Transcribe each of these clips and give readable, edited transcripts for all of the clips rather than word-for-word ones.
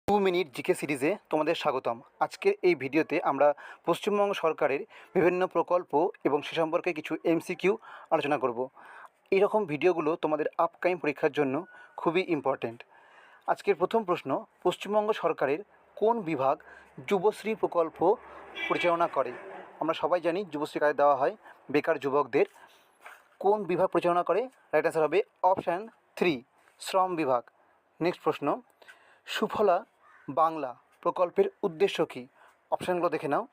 Minute GK সিরিজে তোমাদের স্বাগতম। আজকের এই ভিডিওতে আমরা পশ্চিমবঙ্গ সরকারের বিভিন্ন প্রকল্প এবং সে সম্পর্কে কিছু এমসিকিউ আলোচনা করব। এইরকম ভিডিওগুলো তোমাদের আপকামিং পরীক্ষার জন্য খুবই ইম্পর্ট্যান্ট। আজকের প্রথম প্রশ্ন, পশ্চিমবঙ্গ সরকারের কোন বিভাগ যুবশ্রী প্রকল্প পরিচালনা করে? আমরা সবাই জানি যুবশ্রী কাজে দেওয়া হয় বেকার যুবকদের। কোন বিভাগ পরিচালনা করে? রাইট অ্যান্সার হবে অপশান 3, শ্রম বিভাগ। নেক্সট প্রশ্ন, সুফলা বাংলা প্রকল্পের উদ্দেশ্য কী? অপশানগুলো দেখে নাও।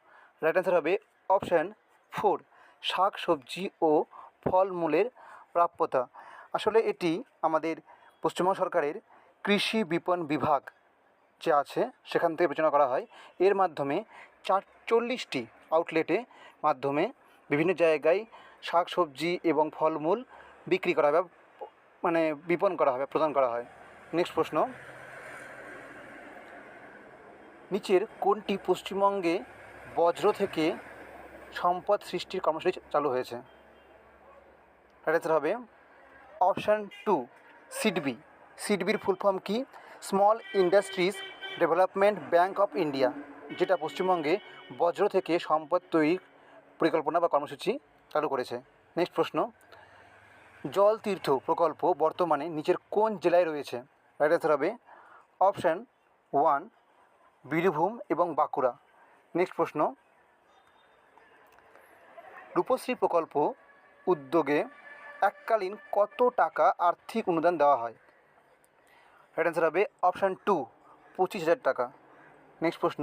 রাইট অ্যান্সার হবে অপশান 4, শাক সবজি ও ফলমূলের প্রাপ্যতা। আসলে এটি আমাদের পশ্চিমবঙ্গ সরকারের কৃষি বিপণন বিভাগ যে আছে সেখান থেকে বিবেচনা করা হয়। এর মাধ্যমে 40টি আউটলেটে মাধ্যমে বিভিন্ন জায়গায় শাক সবজি এবং ফলমূল বিক্রি করা হবে, মানে বিপণন করা হবে, প্রদান করা হয়। নেক্সট প্রশ্ন, নিচের কোনটি পশ্চিমবঙ্গে বজ্র থেকে সম্পদ সৃষ্টির কর্মসূচি চালু হয়েছে? রাইট অ্যান্সার হবে অপশান 2, সিডবি। সিডবির ফুল ফর্ম কি? Small industries development bank of India, যেটা পশ্চিমবঙ্গে বজ্র থেকে সম্পদ তৈরির পরিকল্পনা বা কর্মসূচি চালু করেছে। নেক্সট প্রশ্ন, জল তীর্থ প্রকল্প বর্তমানে নিচের কোন জেলায় রয়েছে? রাইট অ্যান্সার হবে অপশান 1, বীরভূম এবং বাঁকুড়া। নেক্সট প্রশ্ন, রূপশ্রী প্রকল্প উদ্যোগে এককালীন কত টাকা আর্থিক অনুদান দেওয়া হয়? রাইট অ্যান্সার হবে অপশান 2, 25,000 টাকা। নেক্সট প্রশ্ন,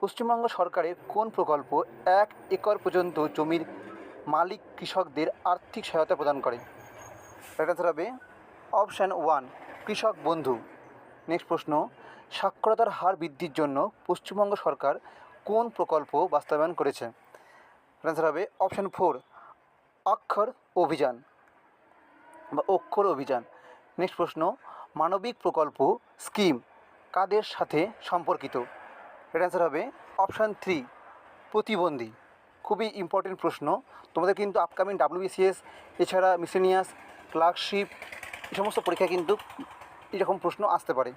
পশ্চিমবঙ্গ সরকারের কোন প্রকল্প 1 একর পর্যন্ত জমির মালিক কৃষকদের আর্থিক সহায়তা প্রদান করে? রাইট অ্যান্সার হবে অপশান 1, কৃষক বন্ধু। নেক্সট প্রশ্ন, সাক্ষরতার হার বৃদ্ধির জন্য পশ্চিমবঙ্গ সরকার কোন প্রকল্প বাস্তবায়ন করেছে? অ্যান্সার হবে অপশান 4, অক্ষর অভিযান বা অক্ষর অভিযান। নেক্সট প্রশ্ন, মানবিক প্রকল্প স্কিম কাদের সাথে সম্পর্কিত? এর অ্যান্সার হবে অপশান 3, প্রতিবন্ধী। খুবই ইম্পর্টেন্ট প্রশ্ন। তোমাদের কিন্তু আপকামিং WBCS এছাড়া মিসেলিনিয়াস ক্লার্কশিপ এই সমস্ত পরীক্ষায় কিন্তু এরকম প্রশ্ন আসতে পারে।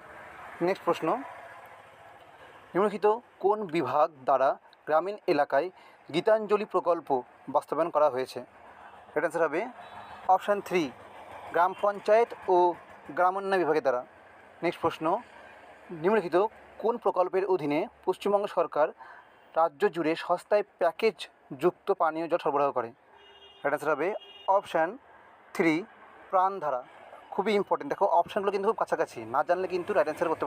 নেক্সট প্রশ্ন, নিম্নলিখিত কোন বিভাগ দ্বারা গ্রামীণ এলাকায় গীতাঞ্জলি প্রকল্প বাস্তবায়ন করা হয়েছে? এর অ্যান্সার হবে অপশান 3, গ্রাম পঞ্চায়েত ও গ্রামোন্নয়ন বিভাগের দ্বারা। নেক্সট প্রশ্ন, নিম্নলিখিত কোন প্রকল্পের অধীনে পশ্চিমবঙ্গ সরকার রাজ্য জুড়ে সস্তায় প্যাকেজ যুক্ত পানীয় জল সরবরাহ করে? এর অ্যান্সার হবে অপশান 3, প্রাণধারা। খুবই ইম্পর্টেন্ট। দেখো অপশানগুলো কিন্তু খুব কাছাকাছি, না জানলে কিন্তু রাইট অ্যান্সার করতে